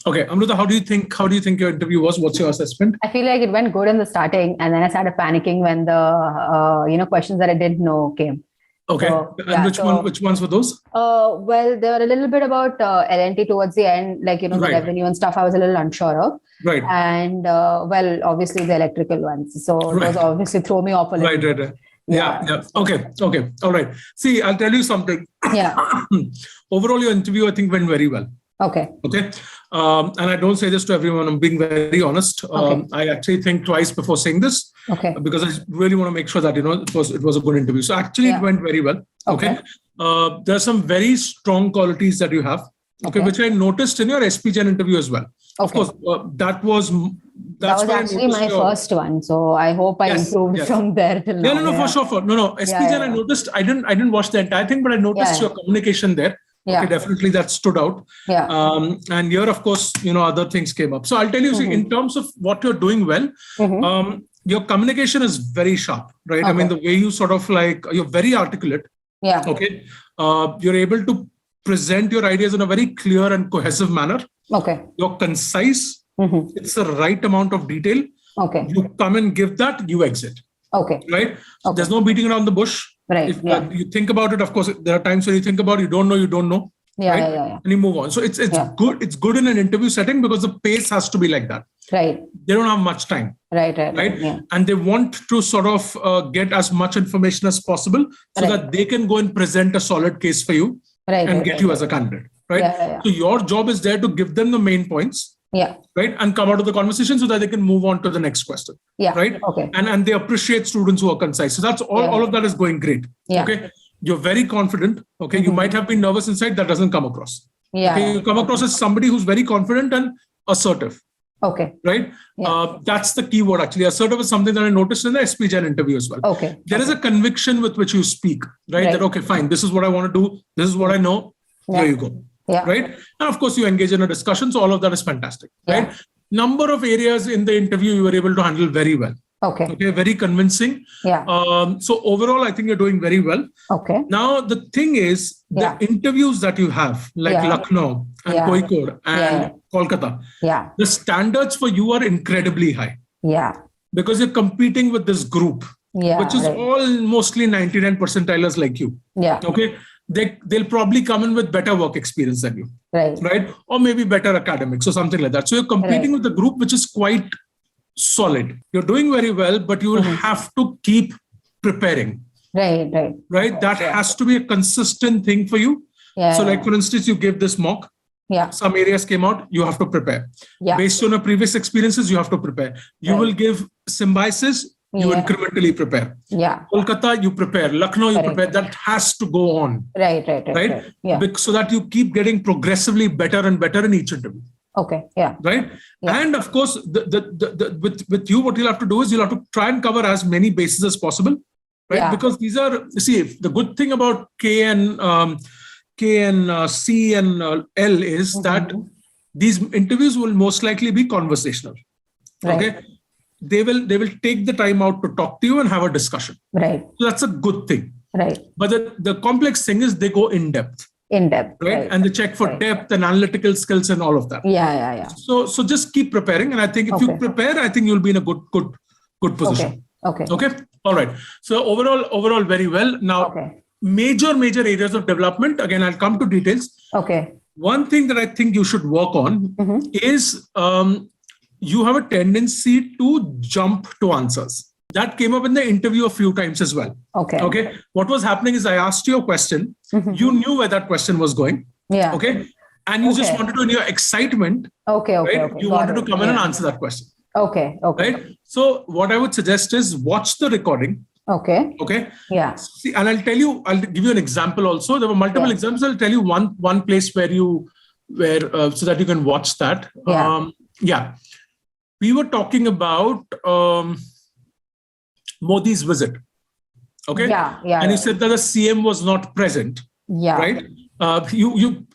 Okay, Amrutha, how do you think your interview was? What's your assessment? I feel like it went good in the starting, and then I started panicking when the questions that I didn't know came. Okay, So, and which ones were those? Well, they were a little bit about L&T towards the end, like the Right. revenue and stuff. I was a little unsure of. Right. And well, obviously the electrical ones. So those obviously throw me off a little. Right. Yeah. Okay. All right. See, I'll tell you something. Yeah. Overall, your interview, I think, went very well. Okay. And I don't say this to everyone. I'm being very honest. I actually think twice before saying this. Okay. Because I really want to make sure that it was a good interview. So actually, it went very well. Okay. There are some very strong qualities that you have. Okay, which I noticed in your SP Gen interview as well. Of course, that was actually my first one. So I hope I improved from there till now. No, for sure. No. SP Gen, I noticed. I didn't watch the entire thing, but I noticed your communication there. Yeah. Okay, definitely that stood out. Yeah. And here, of course, other things came up. So I'll tell you, see, in terms of what you're doing well, your communication is very sharp, right? Okay. I mean, the way you sort of you're very articulate. Yeah. Okay. You're able to present your ideas in a very clear and cohesive manner. Okay. You're concise. It's the right amount of detail. Okay. You come and give that, you exit. Okay. Right? Okay. There's no beating around the bush. Right. If you think about it, of course, there are times when you think about it, you don't know. Yeah, right? yeah. And you move on. So it's good. It's good in an interview setting because the pace has to be like that. Right. They don't have much time. Right. Yeah. And they want to sort of get as much information as possible so that they can go and present a solid case for you and get you as a candidate. Right. Yeah. So your job is there to give them the main points. Yeah. Right. And come out of the conversation so that they can move on to the next question. Yeah. Right. Okay. And they appreciate students who are concise. So that's all of that is going great. Yeah. Okay. You're very confident. Okay. You might have been nervous inside. That doesn't come across. Yeah. Okay. You come across as somebody who's very confident and assertive. Okay. Right. Yeah. That's the key word actually. Assertive is something that I noticed in the SP Gen interview as well. Okay. There is a conviction with which you speak, right? That, okay, fine. This is what I want to do. This is what I know. Here you go. Yeah. Right. And of course you engage in a discussion. So all of that is fantastic. Right. Yeah. Number of areas in the interview you were able to handle very well. Okay. Very convincing. Yeah. So overall, I think you're doing very well. Okay. Now, the thing is, the interviews that you have, like Lucknow and Kozhikode and Kolkata, the standards for you are incredibly high. Yeah. Because you're competing with this group, which is all mostly 99 percentilers like you. Yeah. Okay. They'll probably come in with better work experience than you. Right. Or maybe better academics or something like that. So you're competing with a group which is quite solid. You're doing very well, but you will have to keep preparing. Right. That has to be a consistent thing for you. Yeah. So like, for instance, you give this mock. Yeah. Some areas came out, you have to prepare. Yeah. Based on your previous experiences, you have to prepare. You will give symbiosis, you incrementally prepare. Yeah. Kolkata, you prepare. Lucknow, you prepare. That has to go on. Right. Yeah. So that you keep getting progressively better and better in each interview. Okay. Yeah. Right. Yeah. And of course, with you, what you'll have to do is you'll have to try and cover as many bases as possible. Right. Yeah. Because these are, the good thing about K and C and L is that these interviews will most likely be conversational. Right. Okay. They will take the time out to talk to you and have a discussion. Right. So that's a good thing. Right. But the complex thing is they go in depth. Right. And they check for depth and analytical skills and all of that. Yeah. So just keep preparing. And I think if you prepare, I think you'll be in a good position. Okay. All right. So overall, very well. Now, major areas of development. Again, I'll come to details. Okay. One thing that I think you should work on is you have a tendency to jump to answers. That came up in the interview a few times as well. Okay. What was happening is I asked you a question. You knew where that question was going. Yeah. Okay. And you just wanted to, in your excitement, you wanted to come in and answer that question. Okay. Right. So what I would suggest is watch the recording. Okay. Yeah. See, and I'll give you an example also. There were multiple examples. I'll tell you one place where so that you can watch that. Yeah. We were talking about Modi's visit. Okay. Yeah. And you said that the CM was not present. Yeah. Right. You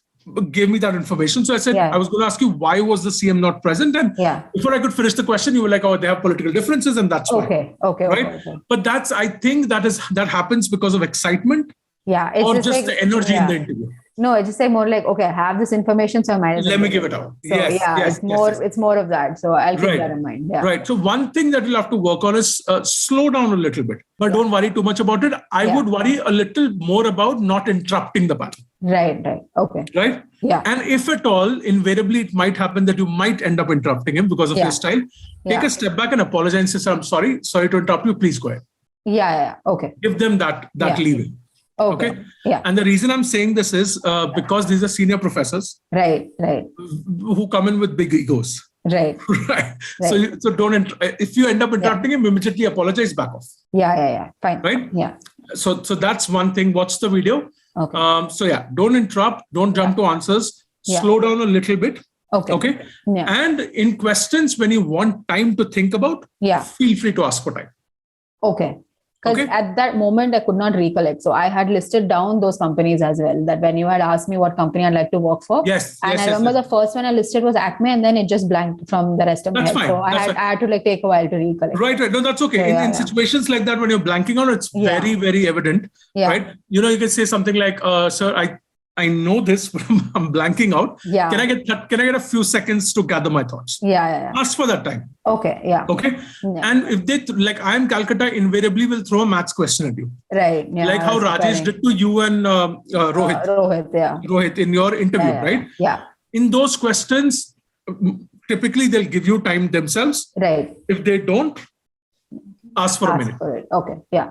gave me that information. So I said, I was going to ask you, why was the CM not present? And before I could finish the question, you were like, oh, they have political differences and that's why. Okay. Right. But I think that happens because of excitement. Yeah. Or just the energy in the interview. No, I just say more like, okay, I have this information, so I might as well let me give it out. So it's more of that. So I'll keep that in mind. Yeah. Right. So one thing that you'll have to work on is slow down a little bit, but don't worry too much about it. I would worry a little more about not interrupting the panel. Right. Okay. Right. Yeah. And if at all, invariably it might happen that you might end up interrupting him because of your style. Take a step back and apologize and say, "Sir, I'm sorry to interrupt you. Please go ahead." Yeah. Okay. Give them that leeway. Okay. Yeah. And the reason I'm saying this is because these are senior professors. Right. Who come in with big egos. Right. Right. So don't. If you end up interrupting him, immediately apologize. Back off. Yeah. Fine. Right. Yeah. So that's one thing. Watch the video. Okay. So don't interrupt. Don't jump to answers. Slow down a little bit. Okay. Yeah. And in questions, when you want time to think about, feel free to ask for time. Okay. Because at that moment, I could not recollect. So I had listed down those companies as well, that when you had asked me what company I'd like to work for. Yes. And I remember the first one I listed was Acme, and then it just blanked from the rest of my head. Fine. So I had to take a while to recollect. Right. No, that's okay. So, in situations like that, when you're blanking on, it's very, very evident. Yeah. Right. You can say something like, "Sir, I know this, but I'm blanking out. Yeah. Can I get a few seconds to gather my thoughts?" Yeah. Ask for that time. Okay. Yeah. Okay. Yeah. And if they IIM Calcutta invariably will throw a maths question at you. Right. Yeah. Like how Rajesh did to you and Rohit. Rohit in your interview, right? Yeah. In those questions, typically they'll give you time themselves. Right. If they don't, ask for a minute. Okay. Yeah.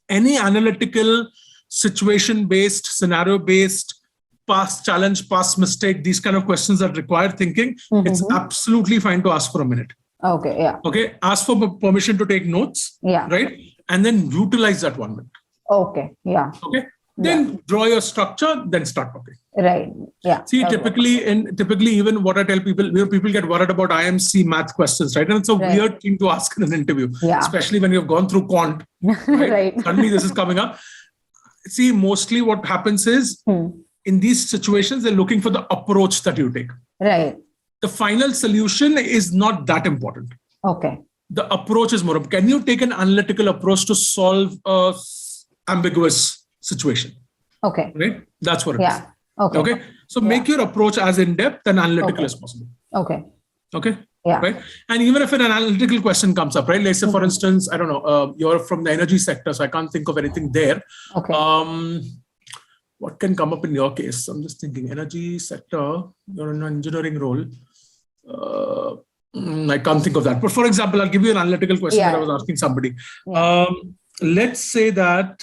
Any analytical, situation-based, scenario-based, past challenge, past mistake, these kind of questions that require thinking, it's absolutely fine to ask for a minute. Okay, yeah. Okay, ask for permission to take notes. Yeah. Right? And then utilize that 1 minute. Okay, yeah. Okay. Then draw your structure, then start talking. Right. Yeah. See, typically even what I tell people, people get worried about IMC math questions, right? And it's a weird thing to ask in an interview, especially when you've gone through quant. Right? Suddenly this is coming up. See, mostly what happens is in these situations, they're looking for the approach that you take. Right. The final solution is not that important. Okay. The approach is more. Can you take an analytical approach to solve a ambiguous situation? Okay. Right? That's what it is. Okay. So make your approach as in-depth and analytical as possible. Okay. Yeah. Right. And even if an analytical question comes up, right? Let's say, for instance, I don't know, you're from the energy sector, so I can't think of anything there. Okay. What can come up in your case? I'm just thinking energy sector, you're in an engineering role. I can't think of that. But for example, I'll give you an analytical question that I was asking somebody. Let's say that,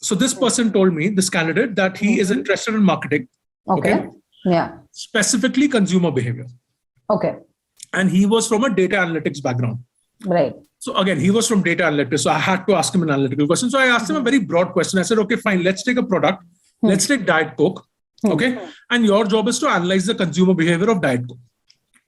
so this person told me, this candidate, that he is interested in marketing. Okay. Yeah. Specifically consumer behavior. Okay. And he was from a data analytics background. Right. So again, he was from data analytics. So I had to ask him an analytical question. So I asked him a very broad question. I said, okay, fine. Let's take a product. Let's take Diet Coke. Okay. And your job is to analyze the consumer behavior of Diet Coke.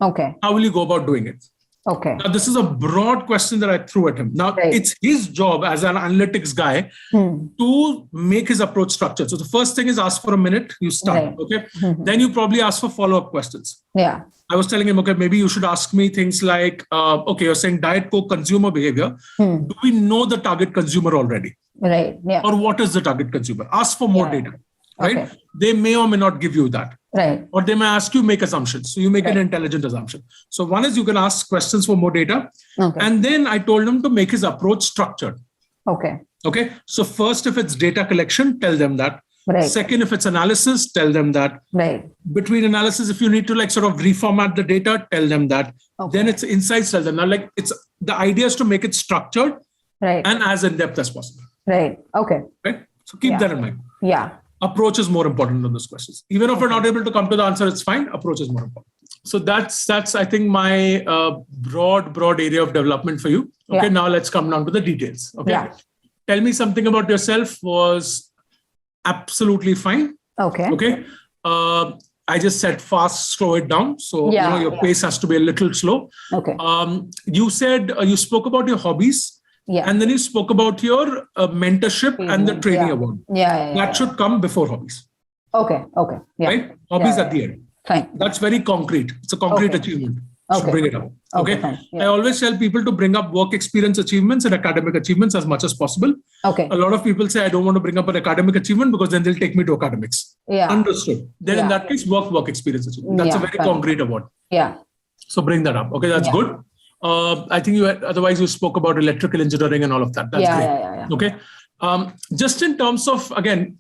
Okay. How will you go about doing it? Okay. Now, this is a broad question that I threw at him. Now, it's his job as an analytics guy to make his approach structured. So the first thing is ask for a minute. You start. Okay. Then you probably ask for follow-up questions. Yeah. I was telling him, okay, maybe you should ask me things like, okay, you're saying Diet Coke consumer behavior. Do we know the target consumer already? Right. Yeah. Or what is the target consumer? Ask for more data. Right. Okay. They may or may not give you that. Right. Or they may ask you make assumptions. So you make an intelligent assumption. So one is you can ask questions for more data. Okay. And then I told him to make his approach structured. Okay. Okay. So first, if it's data collection, tell them that. Right. Second, if it's analysis, tell them that. Right. Between analysis, if you need to sort of reformat the data, tell them that. Okay. Then it's insights, tell them. Now, it's the idea is to make it structured and as in-depth as possible. Right. Okay. Right. So keep that in mind. Yeah. Approach is more important on those questions. Even if we're not able to come to the answer, it's fine. Approach is more important. So that's I think my broad area of development for you. Okay. Now let's come down to the details. Okay. Yeah. Tell me something about yourself was absolutely fine. Okay. Okay. I just said fast, slow it down. So your pace has to be a little slow. Okay. You said you spoke about your hobbies. Yeah. And then you spoke about your mentorship and the training award. That should come before hobbies. Okay. Yeah. Right? Hobbies at the end. Fine. That's very concrete. It's a concrete achievement. should bring it up. Okay. I always tell people to bring up work experience achievements and academic achievements as much as possible. Okay. A lot of people say, I don't want to bring up an academic achievement because then they'll take me to academics. Yeah. Understood. Then in that case, work experience achievement. That's a very concrete award. Yeah. So bring that up. Okay, that's good. I think otherwise you spoke about electrical engineering and all of that. That's great. Okay. Just in terms of, again,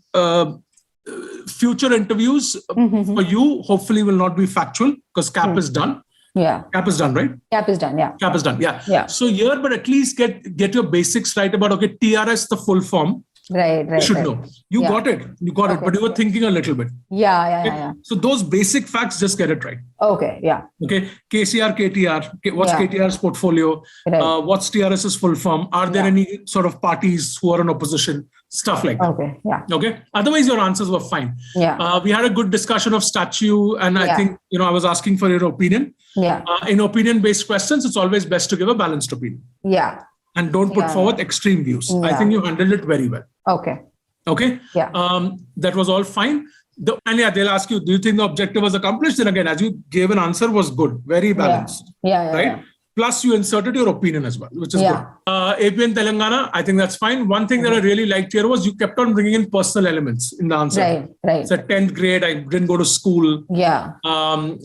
future interviews for you, hopefully will not be factual because CAP is done. Yeah. CAP is done, right? CAP is done. Yeah. CAP is done. Yeah. So here, but at least get your basics right about, okay, TRS, the full form. Right. You should know. You got it. But you were thinking a little bit. Yeah. So those basic facts, just get it right. Okay. Yeah. Okay. KCR, KTR. What's KTR's portfolio? Right. What's TRS's full form? Are there any sort of parties who are in opposition? Stuff like that. Okay. Yeah. Okay. Otherwise, your answers were fine. Yeah. We had a good discussion of statue, and I think I was asking for your opinion. Yeah. In opinion-based questions, it's always best to give a balanced opinion. Yeah. And don't put forward extreme views. I think you handled it very well. Okay. Yeah. That was all fine. They'll ask you, do you think the objective was accomplished? Then again, as you gave an answer, was good, very balanced. Right. Plus, you inserted your opinion as well, which is good. AP and Telangana, I think that's fine. One thing that I really liked here was you kept on bringing in personal elements in the answer. Right. It's a 10th grade. I didn't go to school. Yeah. Then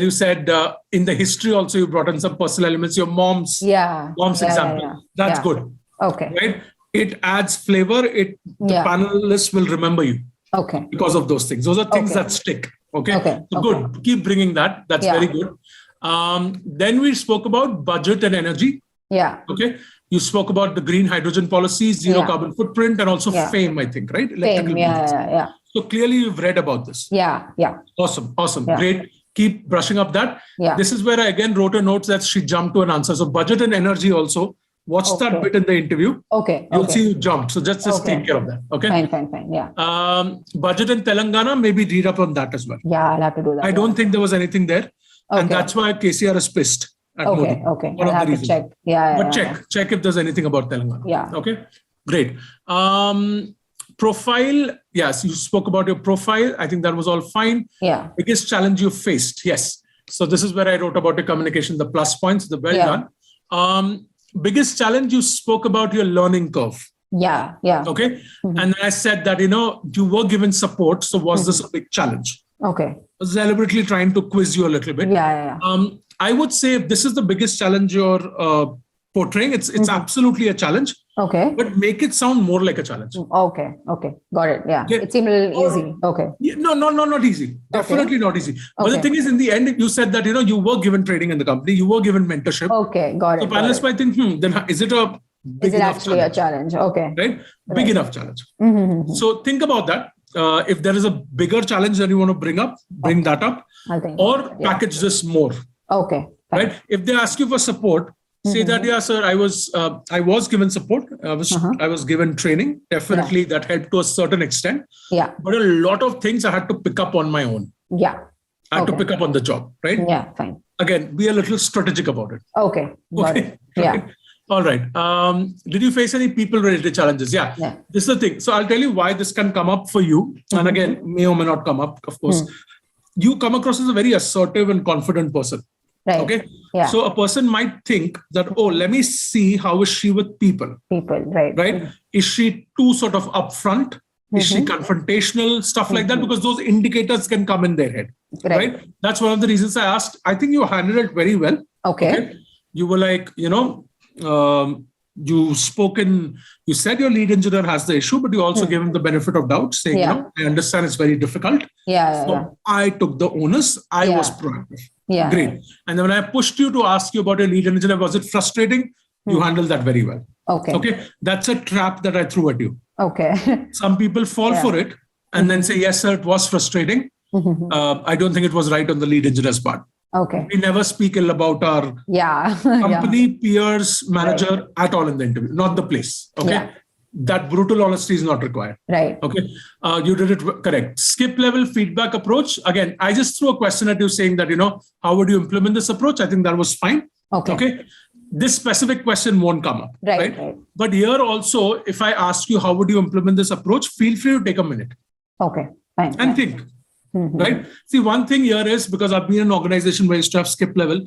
you said in the history also you brought in some personal elements. Your mom's example. Yeah. That's good. Okay. Right. It adds flavor. The panelists will remember you. Okay. Because of those things. Those are things that stick. Okay. So good. Keep bringing that. That's very good. Then we spoke about budget and energy. Yeah. Okay. You spoke about the green hydrogen policies, zero carbon footprint, and also FAME, I think, right? Electrical FAME. So clearly you've read about this. Yeah. Awesome. Great. Keep brushing up that. Yeah. This is where I again wrote a note that she jumped to an answer. So budget and energy also. Watch that bit in the interview. Okay. You'll see you jumped. So just take care of that. Okay. Fine. Yeah. Budget in Telangana, maybe read up on that as well. Yeah, I'll have to do that. I don't think there was anything there. And that's why KCR is pissed at Modi. Okay. I'll have to check. But check if there's anything about Telangana. Yeah. Okay. Great. Profile. Yes, you spoke about your profile. I think that was all fine. Yeah. Biggest challenge you faced. Yes. So this is where I wrote about your communication, the plus points, the well done. Biggest challenge, you spoke about your learning curve. Yeah. Okay. And then I said that, you were given support. So was this a big challenge? Okay. I was deliberately trying to quiz you a little bit. Yeah. I would say if this is the biggest challenge you're portraying, it's absolutely a challenge. Okay. But make it sound more like a challenge. Okay. Got it. Yeah. It seemed a little easy. Okay. No, not easy. Definitely not easy. But the thing is, in the end, you said that, you were given training in the company, you were given mentorship. Okay. Got it. So panelists might think, then is it a big enough actually challenge? a challenge? Okay. Right? Big enough challenge. So think about that. If there is a bigger challenge that you want to bring that up, or package this more. Okay. Fine. Right? If they ask you for support, say that, sir, I was given support. I was given training. Definitely that helped to a certain extent. Yeah. But a lot of things I had to pick up on my own. Yeah. I had to pick up on the job, right? Yeah, fine. Again, be a little strategic about it. Okay. Got it. Yeah. All right. Did you face any people-related challenges? Yeah. This is the thing. So I'll tell you why this can come up for you. And again, may or may not come up, of course. You come across as a very assertive and confident person. Right. Okay. Yeah. So a person might think that, let me see how is she with people. Right. Is she too sort of upfront? Is she confrontational? Stuff like that, because those indicators can come in their head. Right. That's one of the reasons I asked. I think you handled it very well. Okay. You were like, you said your lead engineer has the issue, but you also gave him the benefit of doubt, saying, I understand it's very difficult. So I took the onus. I was proactive. Yeah. Great. And then when I pushed you to ask you about your lead engineer, was it frustrating? You handled that very well. Okay. That's a trap that I threw at you. Okay. Some people fall for it and then say, yes, sir, it was frustrating. I don't think it was right on the lead engineer's part. Okay. We never speak ill about our company, peers, manager at all in the interview, not the place. Okay. Yeah. That brutal honesty is not required. Right. Okay. You did it correct. Skip level feedback approach. Again, I just threw a question at you saying that, how would you implement this approach? I think that was fine. Okay. This specific question won't come up. Right. But here also, if I ask you, how would you implement this approach? Feel free to take a minute. Okay. Fine. And think. right? See, one thing here is, because I've been in an organization where I used to have skip level.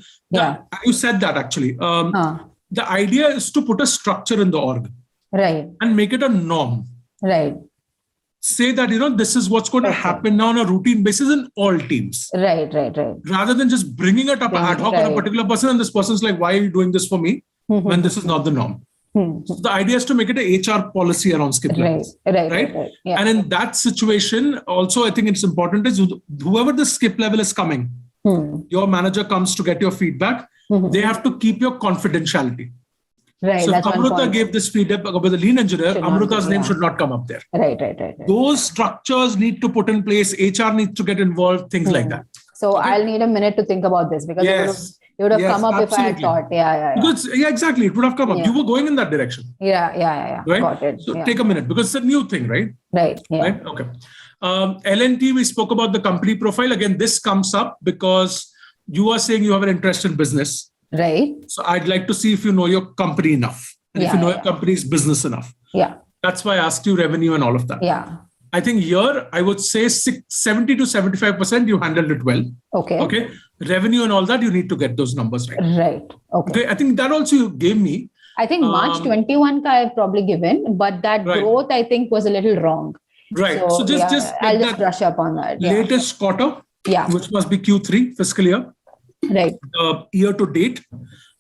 You said that actually. The idea is to put a structure in the org. Right. And make it a norm. Right. Say that, this is what's going to happen now on a routine basis in all teams. Right. Rather than just bringing it up ad hoc on a particular person, and this person's like, why are you doing this for me? When this is not the norm. So the idea is to make it an HR policy around skip levels. Right. Yeah. And in that situation, also, I think it's important is whoever the skip level is coming, your manager comes to get your feedback, they have to keep your confidentiality. Right. So if Amrutha gave this feedback with a lean engineer, Amrutha's name should not come up there. Right. Those structures need to put in place. HR needs to get involved, things like that. So I'll need a minute to think about this, because it would have come up if I had thought. Yeah. Because, exactly. It would have come up. You were going in that direction. Yeah. Right? Got it. So take a minute, because it's a new thing, right? Right. Yeah. Right? Okay. L&T, we spoke about the company profile. Again, this comes up because you are saying you have an interest in business. Right. So I'd like to see if you know your company enough. And if you know your company's business enough. Yeah. That's why I asked you revenue and all of that. Yeah. I think here, I would say 70 to 75%, you handled it well. Okay. Revenue and all that, you need to get those numbers right. Right. Okay. I think that also you gave me. I think March 21 I've probably given, but that growth, I think, was a little wrong. Right. So just I'll just brush up on that. Latest quarter, which must be Q3 fiscal year. Right. Year to date,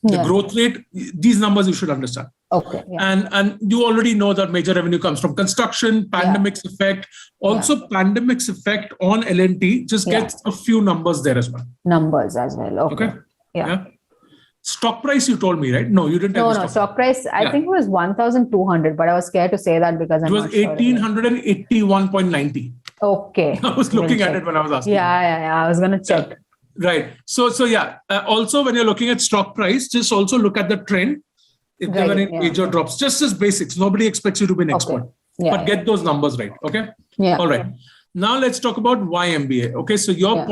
the growth rate, these numbers you should understand. Okay. Yeah. And you already know that major revenue comes from construction, pandemic's effect. Also, pandemic's effect on L&T just gets a few numbers there as well. Numbers as well. Okay. Yeah. Stock price, you told me, right? No, you didn't tell me. No, stock price, I think it was 1,200, but I was scared to say that because it was 1,881.90. Okay. I was looking at it when I was asking. Yeah. I was going to check. Right. So also when you're looking at stock price, just also look at the trend. If there were any major drops, just as basics. Nobody expects you to be an expert, but get those numbers right. Okay. Yeah. All right. Now let's talk about why MBA. Okay. So your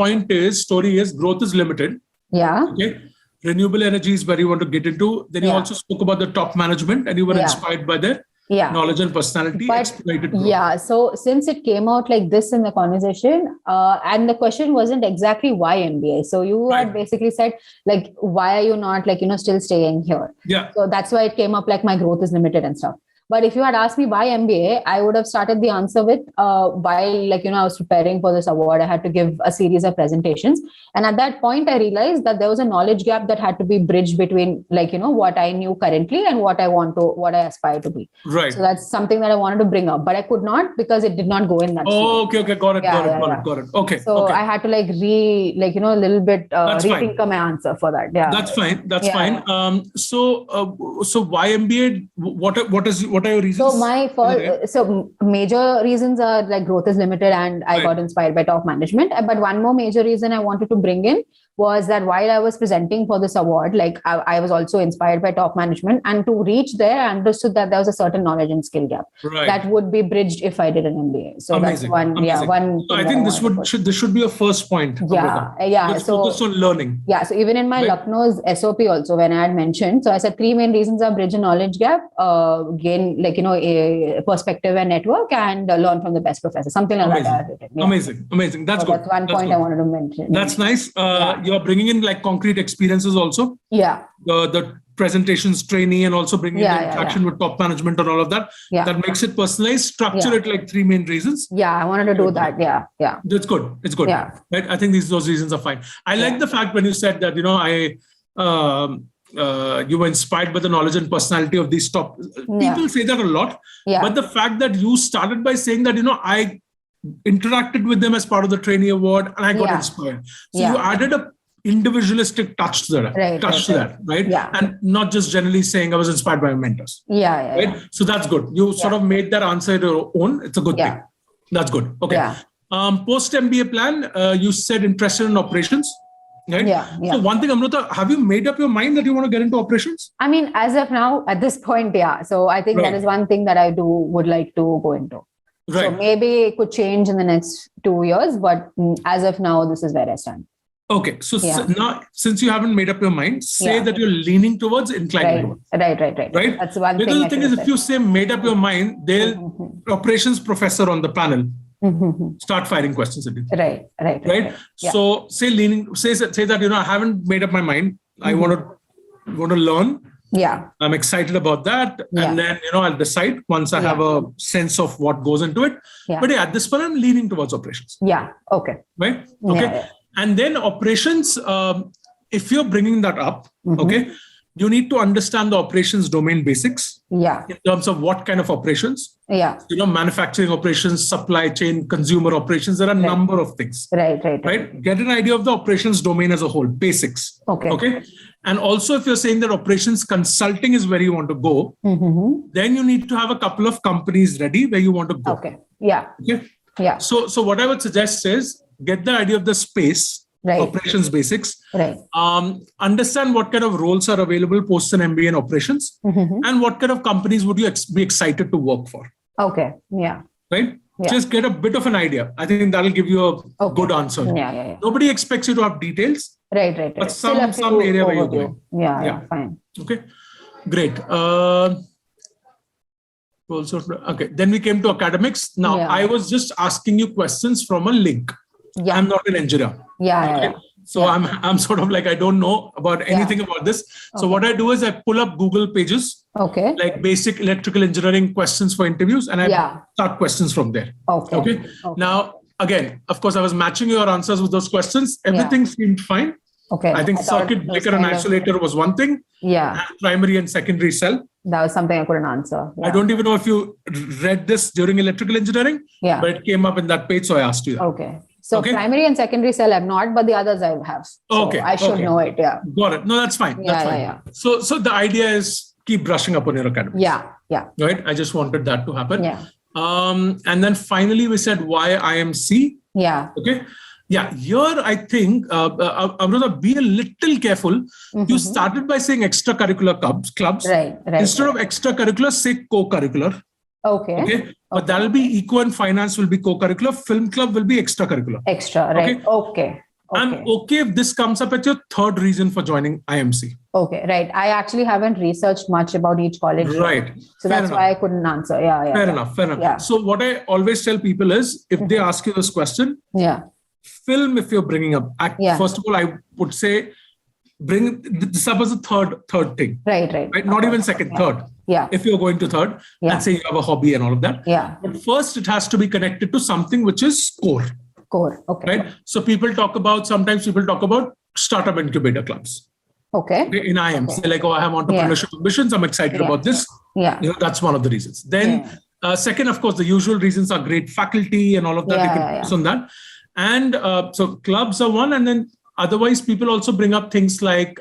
story is growth is limited. Yeah. Okay. Renewable energy is where you want to get into. Then you also spoke about the top management, and you were inspired by their knowledge and personality. So since it came out like this in the conversation, and the question wasn't exactly why MBA. So you had basically said, like, why are you not still staying here? Yeah. So that's why it came up like my growth is limited and stuff. But if you had asked me why MBA, I would have started the answer with while I was preparing for this award, I had to give a series of presentations. And at that point, I realized that there was a knowledge gap that had to be bridged between what I knew currently and what I aspire to be. Right. So that's something that I wanted to bring up, but I could not because it did not go in that. Okay. Got it. Okay. So I had to a little bit rethink my answer for that. Yeah. That's fine. Fine. So why MBA? What are your reasons? So major reasons are like growth is limited and I got inspired by top management. But one more major reason I wanted to bring in was that while I was presenting for this award, I was also inspired by top management, and to reach there, I understood that there was a certain knowledge and skill gap that would be bridged if I did an MBA. So amazing. That's one. Yeah, one. So I think this should be a first point. Yeah. So focus on learning. Yeah. So even in my Lucknow's SOP also, when I had mentioned, so I said 3 main reasons are bridge and knowledge gap, gain a perspective and network, and learn from the best professor. Something like that. Amazing. That's good. That's one point I wanted to mention. That's nice. You're bringing in concrete experiences also. Yeah. The presentations trainee and also bringing in interaction with top management and all of that. Yeah. That makes it personalized. Structure it like 3 main reasons. Yeah, I wanted to do that. Yeah. That's good. It's good. Yeah. Right. I think those reasons are fine. I like the fact when you said that you were inspired by the knowledge and personality of these top people. Say that a lot. Yeah. But the fact that you started by saying that I interacted with them as part of the trainee award and I got inspired. So you added a individualistic touch to that, right? Yeah. And not just generally saying I was inspired by my mentors. Yeah. So that's good. You sort of made that answer your own. It's a good thing. That's good. Okay. Yeah. Post MBA plan, you said interested in operations. Right? Yeah. So one thing, Amrutha, have you made up your mind that you want to get into operations? I mean, as of now, at this point, So I think that is one thing that I would like to go into. Right. So maybe it could change in the next 2 years, but as of now, this is where I stand. Okay. So now, since you haven't made up your mind, say that you're leaning towards inclining towards. Right. That's one thing. Because the thing is, if you say made up your mind, they'll operations professor on the panel. Start firing questions at you. Right. Yeah. So say that, I haven't made up my mind. I want to learn. Yeah. I'm excited about that. Yeah. And then, I'll decide once I have a sense of what goes into it. Yeah. But at this point, I'm leaning towards operations. Yeah. Okay. Right. Okay. Yeah. And then operations, if you're bringing that up, okay, you need to understand the operations domain basics. Yeah. In terms of what kind of operations. Yeah. Manufacturing operations, supply chain, consumer operations. There are a number of things. Right. Get an idea of the operations domain as a whole, basics. Okay. And also, if you're saying that operations consulting is where you want to go, then you need to have a couple of companies ready where you want to go. Okay. Yeah. Okay. Yeah. So what I would suggest is get the idea of the space. Right. Operations basics. Right. Understand what kind of roles are available post an MBA in operations, and what kind of companies would you be excited to work for. Okay. Yeah. Right. Yeah. Just get a bit of an idea. I think that'll give you a good answer. Yeah. Nobody expects you to have details. Right. But some area where you're going. Yeah. Fine. Okay. Great. Okay. Then we came to academics. Now I was just asking you questions from a link. Yeah. I'm not an engineer. Yeah. So I'm sort of like, I don't know about anything about this. So what I do is I pull up Google pages, like basic electrical engineering questions for interviews, and I start questions from there. Okay. Now, again, of course, I was matching your answers with those questions. Everything seemed fine. Okay. I think circuit breaker and isolator was one thing. Yeah. And primary and secondary cell. That was something I couldn't answer. Yeah. I don't even know if you read this during electrical engineering. Yeah. But it came up in that page, so I asked you that. Okay. So primary and secondary cell I've not, but the others I have. So I should know it. Yeah. Got it. No, that's fine. That's fine. Yeah. So the idea is keep brushing up on your academics. Yeah. Right. I just wanted that to happen. Yeah. And then finally we said why IMC. Yeah. Okay. Yeah. Here I think Amrutha, be a little careful. You started by saying extracurricular clubs. Right. Instead of extracurricular, say co-curricular. Okay. But that'll be eco and finance will be co-curricular. Film club will be extracurricular. Extra, right? Okay. I'm okay if this comes up at your third reason for joining IMC. Okay, right. I actually haven't researched much about each college. Right. So that's why I couldn't answer. Yeah. Fair enough. Yeah. So what I always tell people is, if they ask you this question, film if you're bringing up. First of all, I would say bring this up as a third thing. Right. Not even second, third. Yeah. If you're going to third and say you have a hobby and all of that. Yeah. But first, it has to be connected to something which is core. Okay. Right. So sometimes people talk about startup incubator clubs. Okay. In IIM. Say like, I have entrepreneurship ambitions. I'm excited about this. Yeah. That's one of the reasons. Then second, of course, the usual reasons are great faculty and all of that. You can focus on that. And so clubs are one. And then otherwise, people also bring up things like,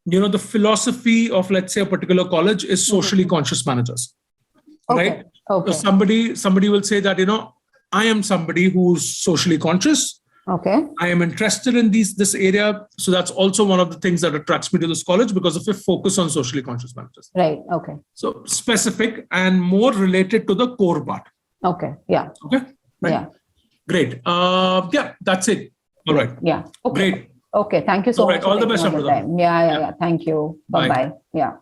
the philosophy of, let's say, a particular college is socially conscious managers, right? Okay. So somebody will say that, I am somebody who's socially conscious. Okay. I am interested in this area. So that's also one of the things that attracts me to this college because of a focus on socially conscious managers. Right. Okay. So specific and more related to the core part. Okay. Yeah. Okay. Right. Yeah. Great. That's it. All right. Yeah. Okay. Great. Okay. Thank you so much. All the best, Amrutha. Yeah. Thank you. Bye-bye. Yeah.